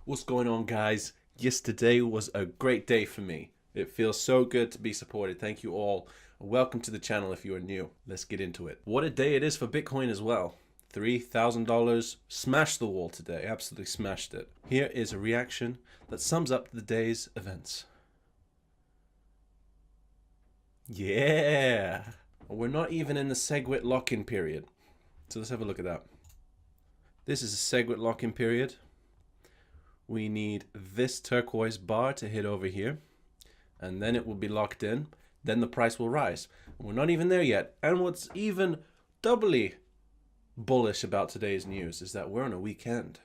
What's going on, guys? Yesterday was a great day for me. It feels so good to be supported. Thank you all. Welcome to the channel if you are new. Let's get into it. What a day it is for Bitcoin as well. $3,000. Smashed the wall today. Absolutely smashed it. Here is a reaction that sums up the day's events. Yeah. We're not even in the SegWit lock-in period. So let's have a look at that. This is a SegWit lock-in period. We need this turquoise bar to hit over here, and then it will be locked in. Then the price will rise. We're not even there yet. And what's even doubly bullish about today's news is that we're on a weekend.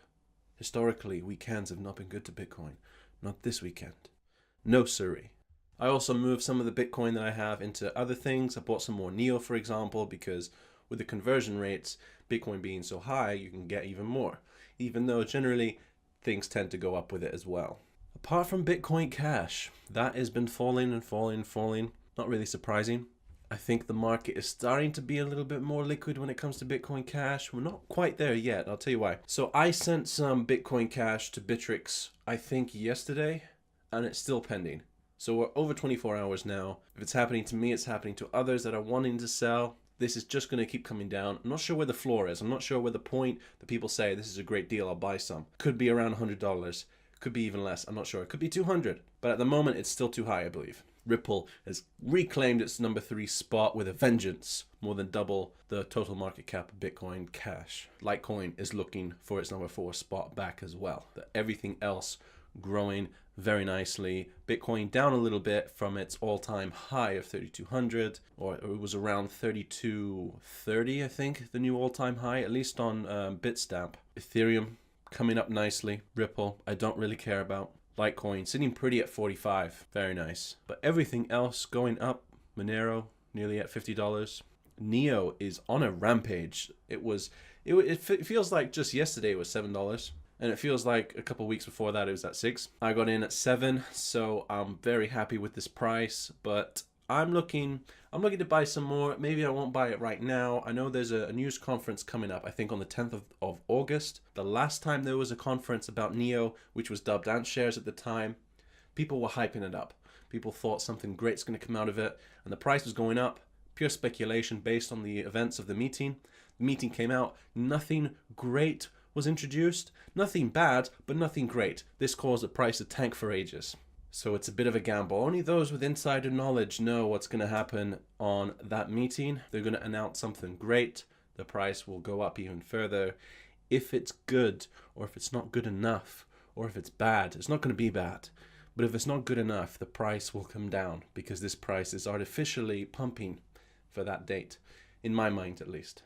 Historically, weekends have not been good to Bitcoin. Not this weekend. No siree. I also moved some of the Bitcoin that I have into other things. I bought some more NEO, for example, because with the conversion rates, Bitcoin being so high, you can get even more. Even though generally, things tend to go up with it as well. Apart from Bitcoin Cash, that has been falling and falling and falling. Not really surprising. I think the market is starting to be a little bit more liquid when it comes to Bitcoin Cash. We're not quite there yet. I'll tell you why. So I sent some Bitcoin Cash to Bittrex, I think yesterday, and it's still pending. So we're over 24 hours now. If it's happening to me, it's happening to others that are wanting to sell. This is just going to keep coming down. I'm not sure where the floor is. I'm not sure where the point that people say this is a great deal, I'll buy some. Could be around $100. Could be even less. I'm not sure. It could be 200. But at the moment, it's still too high, I believe. Ripple has reclaimed its number 3 spot with a vengeance, more than double the total market cap of Bitcoin Cash. Litecoin is looking for its number 4 spot back as well. Everything else growing very nicely. Bitcoin down a little bit from its all-time high of 3,200, or it was around 3,230, I think, the new all-time high, at least on Bitstamp. Ethereum coming up nicely. Ripple, I don't really care about. Litecoin sitting pretty at 45, very nice. But everything else going up. Monero nearly at $50. NEO is on a rampage. It feels like just yesterday it was $7. And it feels like a couple weeks before that it was at 6. I got in at 7, so I'm very happy with this price. But I'm looking to buy some more. Maybe I won't buy it right now. I know there's a news conference coming up, I think on the 10th of August. The last time there was a conference about NEO, which was dubbed Ant Shares at the time, people were hyping it up. People thought something great's going to come out of it, and the price was going up. Pure speculation based on the events of the meeting. The meeting came out, nothing great was introduced. Nothing bad, but nothing great. This caused the price to tank for ages. So it's a bit of a gamble. Only those with insider knowledge know what's going to happen on that meeting. They're going to announce something great. The price will go up even further. If it's good, or if it's not good enough, or if it's bad, it's not going to be bad. But if it's not good enough, the price will come down because this price is artificially pumping for that date, in my mind at least,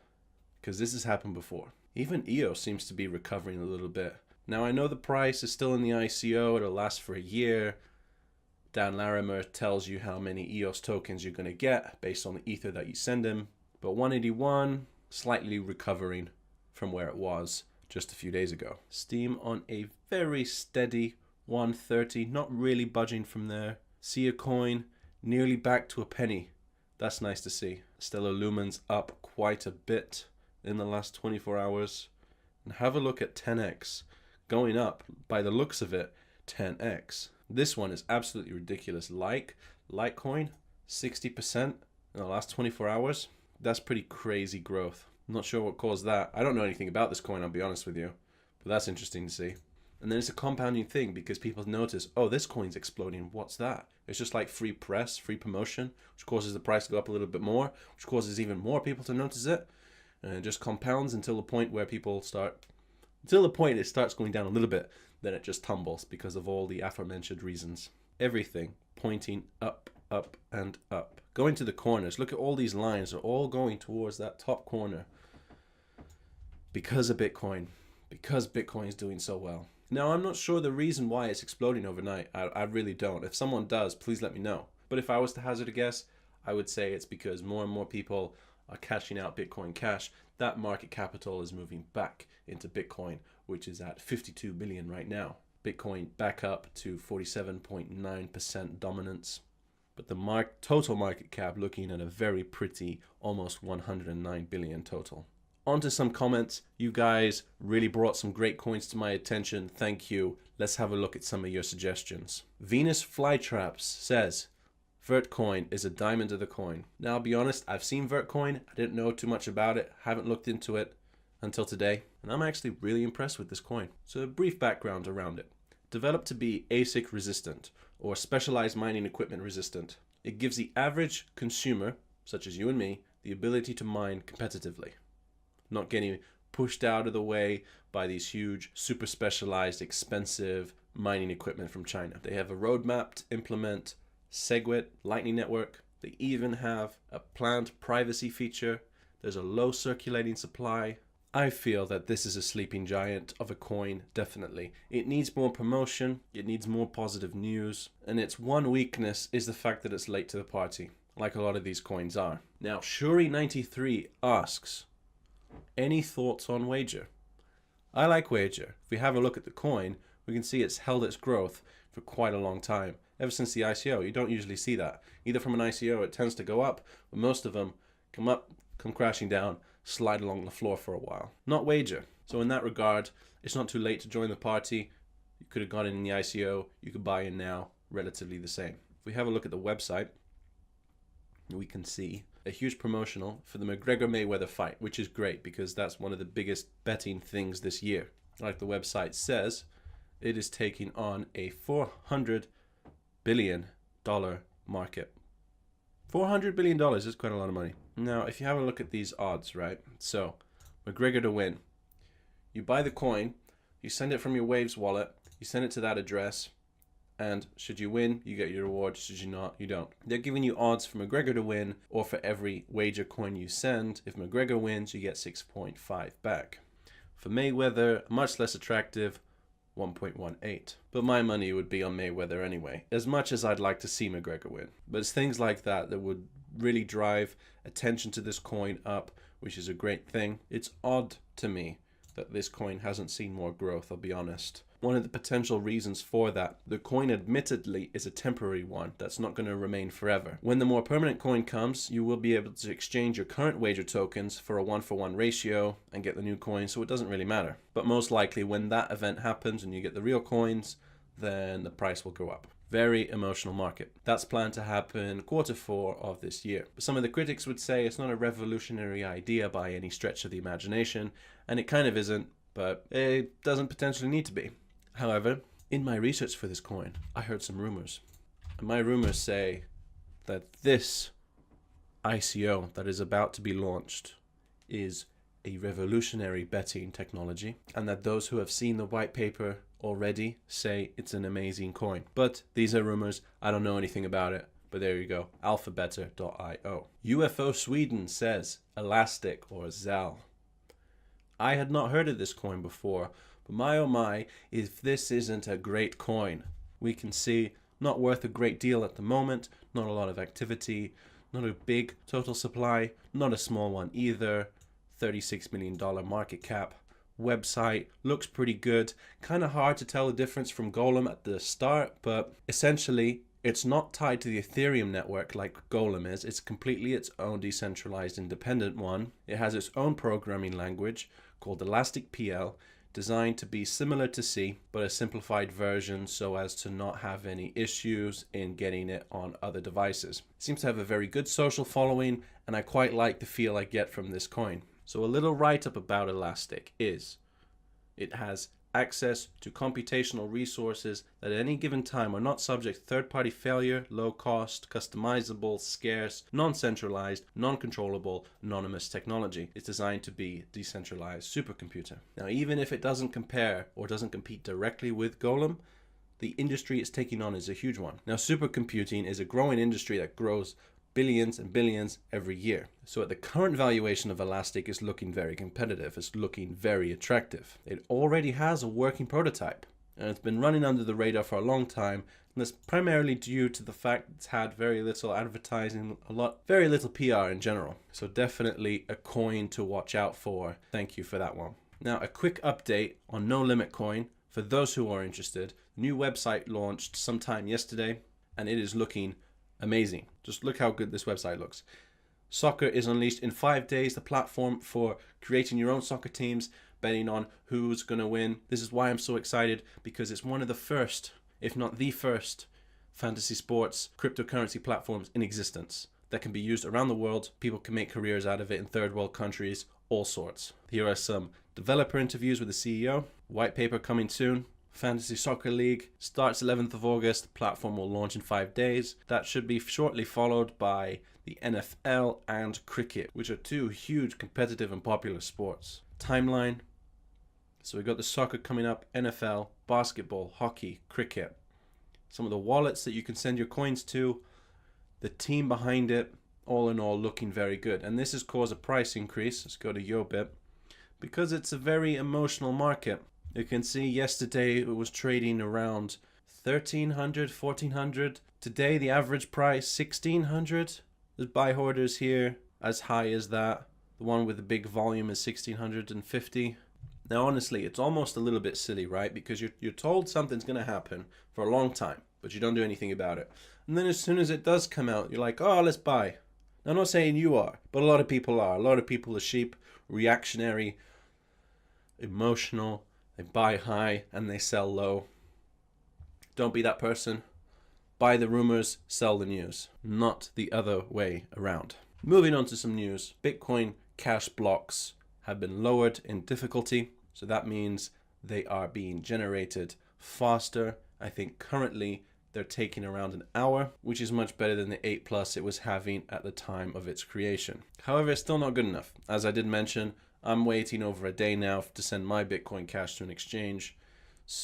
because this has happened before. Even EOS seems to be recovering a little bit. Now I know the price is still in the ICO, it'll last for a year. Dan Larimer tells you how many EOS tokens you're going to get based on the ether that you send him. But 181, slightly recovering from where it was just a few days ago. Steam on a very steady 130, not really budging from there. Sia coin nearly back to a penny. That's nice to see. Stellar Lumen's up quite a bit in the last 24 hours. And have a look at 10x going up, by the looks of it, 10x. This one is absolutely ridiculous. Litecoin 60% in the last 24 hours. That's pretty crazy growth. I'm not sure what caused that. I don't know anything about this coin, I'll be honest with you, but that's interesting to see. And then it's a compounding thing because people notice, oh, this coin's exploding. What's that? It's just like free press, free promotion, which causes the price to go up a little bit more, which causes even more people to notice it. And it just compounds until the point where it starts going down a little bit, then it just tumbles because of all the aforementioned reasons. Everything pointing up, up, and up. Going to the corners, look at all these lines, they're all going towards that top corner because of Bitcoin, because Bitcoin is doing so well. Now, I'm not sure the reason why it's exploding overnight. I really don't. If someone does, please let me know. But if I was to hazard a guess, I would say it's because more and more people are cashing out Bitcoin Cash. That market capital is moving back into Bitcoin, which is at 52 billion right now. Bitcoin back up to 47.9% dominance. But the total market cap looking at a very pretty almost 109 billion total. On to some comments. You guys really brought some great coins to my attention. Thank you. Let's have a look at some of your suggestions. Venus Flytraps says, Virtcoin is a diamond of the coin. Now, I'll be honest, I've seen Virtcoin. I didn't know too much about it. Haven't looked into it until today. And I'm actually really impressed with this coin. So a brief background around it. Developed to be ASIC resistant, or specialized mining equipment resistant. It gives the average consumer, such as you and me, the ability to mine competitively, not getting pushed out of the way by these huge, super specialized, expensive mining equipment from China. They have a roadmap to implement SegWit Lightning Network. They even have a planned privacy feature. There's a low circulating supply. I feel that this is a sleeping giant of a coin, definitely. It needs more promotion, it needs more positive news, and its one weakness is the fact that it's late to the party, like a lot of these coins are. Now, Shuri93 asks, any thoughts on Wagerr? I like Wagerr. If we have a look at the coin, we can see it's held its growth for quite a long time. Ever since the ICO, you don't usually see that. Either from an ICO, it tends to go up, but most of them come up, come crashing down, slide along the floor for a while. Not Wagerr. So in that regard, it's not too late to join the party. You could have got in the ICO, you could buy in now, relatively the same. If we have a look at the website, we can see a huge promotional for the McGregor-Mayweather fight, which is great because that's one of the biggest betting things this year. Like the website says, it is taking on a $400 billion market. $400 billion is quite a lot of money. Now, if you have a look at these odds, right? So, McGregor to win. You buy the coin, you send it from your Waves wallet, you send it to that address, and should you win, you get your reward. Should you not, you don't. They're giving you odds for McGregor to win, or for every Wagerr coin you send. If McGregor wins, you get 6.5 back. For Mayweather, much less attractive, 1.18. But my money would be on Mayweather anyway, as much as I'd like to see McGregor win. But it's things like that that would really drive attention to this coin up, which is a great thing. It's odd to me that this coin hasn't seen more growth, I'll be honest. One of the potential reasons for that, the coin admittedly is a temporary one that's not going to remain forever. When the more permanent coin comes, you will be able to exchange your current Wagerr tokens for a 1-for-1 ratio and get the new coin, so it doesn't really matter. But most likely when that event happens and you get the real coins, then the price will go up. Very emotional market. That's planned to happen Q4 of this year. But some of the critics would say it's not a revolutionary idea by any stretch of the imagination, and it kind of isn't, but it doesn't potentially need to be. However, in my research for this coin, I heard some rumors. And my rumors say that this ICO that is about to be launched is a revolutionary betting technology, and that those who have seen the white paper already say it's an amazing coin. But these are rumors. I don't know anything about it. But there you go, alphabetter.io. UFO Sweden says Elastic or ZAL. I had not heard of this coin before, but my oh my, if this isn't a great coin. We can see not worth a great deal at the moment, not a lot of activity, not a big total supply, not a small one either, $36 million market cap. Website looks pretty good. Kind of hard to tell the difference from Golem at the start, but essentially it's not tied to the Ethereum network like Golem is. It's completely its own decentralized independent one. It has its own programming language called Elastic PL, designed to be similar to C, but a simplified version so as to not have any issues in getting it on other devices. It seems to have a very good social following, and I quite like the feel I get from this coin. So a little write-up about Elastic is, it has access to computational resources that at any given time are not subject to third-party failure, low cost, customizable, scarce, non-centralized, non-controllable, anonymous technology. It's designed to be a decentralized supercomputer. Now, even if it doesn't compare or doesn't compete directly with Golem, the industry it's taking on is a huge one. Now, supercomputing is a growing industry that grows billions and billions every year. So at the current valuation of Elastic is looking very competitive. It's looking very attractive. It already has a working prototype, and it's been running under the radar for a long time, and that's primarily due to the fact it's had very little advertising, very little PR in general. So definitely a coin to watch out for. Thank you for that one. Now, a quick update on No Limit Coin for those who are interested. The new website launched sometime yesterday, and it is looking amazing. Just look how good this website looks. Soccer is unleashed in 5 days, the platform for creating your own soccer teams, betting on who's going to win. This is why I'm so excited, because it's one of the first, if not the first, fantasy sports cryptocurrency platforms in existence that can be used around the world. People can make careers out of it in third world countries, all sorts. Here are some developer interviews with the CEO. White paper coming soon. Fantasy Soccer League starts 11th of August. Platform will launch in 5 days. That should be shortly followed by the NFL and cricket, which are two huge competitive and popular sports. Timeline. So we've got the soccer coming up, NFL, basketball, hockey, cricket. Some of the wallets that you can send your coins to, the team behind it, all in all looking very good. And this has caused a price increase. Let's go to Yobit, because it's a very emotional market. You can see yesterday it was trading around 1,300, 1,400. Today the average price 1,600. There's buy hoarders here as high as that. The one with the big volume is 1,650. Now honestly, it's almost a little bit silly, right? Because you're told something's going to happen for a long time, but you don't do anything about it. And then as soon as it does come out, you're like, oh, let's buy. Now, I'm not saying you are, but a lot of people are. A lot of people are sheep, reactionary, emotional. They buy high and they sell low. Don't be that person. Buy the rumors, sell the news. Not the other way around. Moving on to some news. Bitcoin Cash blocks have been lowered in difficulty. So that means they are being generated faster. I think currently they're taking around an hour, which is much better than the 8+ it was having at the time of its creation. However, it's still not good enough. As I did mention, I'm waiting over a day now to send my Bitcoin Cash to an exchange.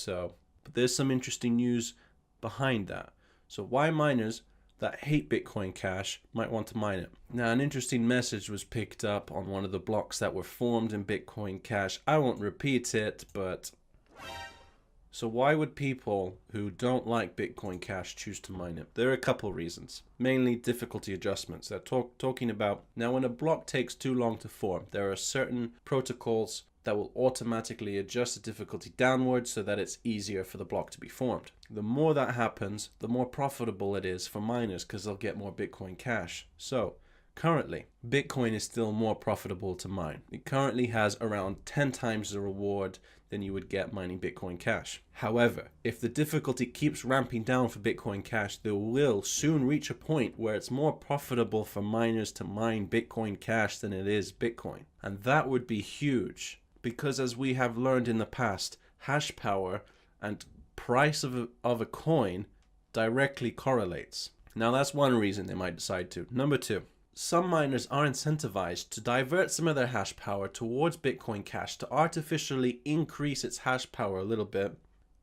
But there's some interesting news behind that. So why miners that hate Bitcoin Cash might want to mine it. Now, an interesting message was picked up on one of the blocks that were formed in Bitcoin Cash. I won't repeat it, but so why would people who don't like Bitcoin Cash choose to mine it? There are a couple reasons. Mainly difficulty adjustments. They're talking about, now when a block takes too long to form, there are certain protocols that will automatically adjust the difficulty downwards so that it's easier for the block to be formed. The more that happens, the more profitable it is for miners because they'll get more Bitcoin Cash. So currently, Bitcoin is still more profitable to mine. It currently has around 10 times the reward than you would get mining Bitcoin Cash. However, if the difficulty keeps ramping down for Bitcoin Cash, there will soon reach a point where it's more profitable for miners to mine Bitcoin Cash than it is Bitcoin. And that would be huge, because as we have learned in the past, hash power and price of a coin directly correlates. Now that's one reason they might decide to. Number two, some miners are incentivized to divert some of their hash power towards Bitcoin Cash to artificially increase its hash power a little bit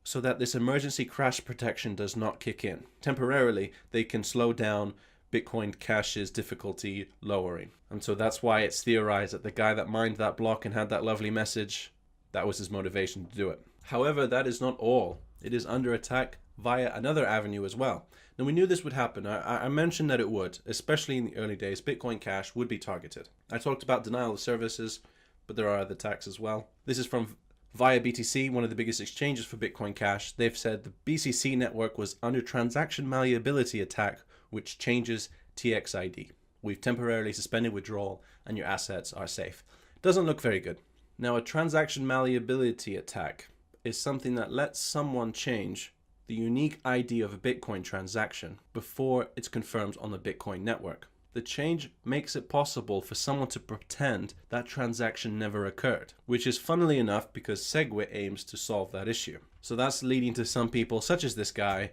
so that this emergency crash protection does not kick in. Temporarily, they can slow down Bitcoin Cash's difficulty lowering. And so that's why it's theorized that the guy that mined that block and had that lovely message, that was his motivation to do it. However, that is not all. It is under attack via another avenue as well. Now, we knew this would happen. I mentioned that it would, especially in the early days. Bitcoin Cash would be targeted. I talked about denial of services, but there are other attacks as well. This is from via BTC, one of the biggest exchanges for Bitcoin Cash. They've said the BCC network was under transaction malleability attack, which changes TXID. We've temporarily suspended withdrawal and your assets are safe. Doesn't look very good. Now, a transaction malleability attack is something that lets someone change the unique ID of a Bitcoin transaction before it's confirmed on the Bitcoin network. The change makes it possible for someone to pretend that transaction never occurred, which is funnily enough because SegWit aims to solve that issue. So that's leading to some people, such as this guy,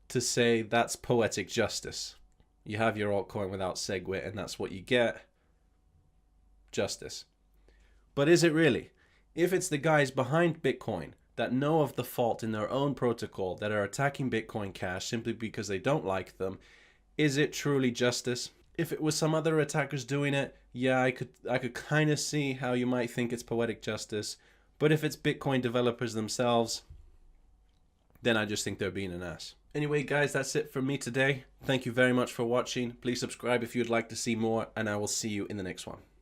to say that's poetic justice. You have your altcoin without SegWit and that's what you get. Justice. But is it really? If it's the guys behind Bitcoin that know of the fault in their own protocol that are attacking Bitcoin Cash simply because they don't like them, is it truly justice? If it was some other attackers doing it, yeah, I could kind of see how you might think it's poetic justice. But if it's Bitcoin developers themselves, then I just think they're being an ass. Anyway, guys, that's it from me today. Thank you very much for watching. Please subscribe if you'd like to see more, and I will see you in the next one.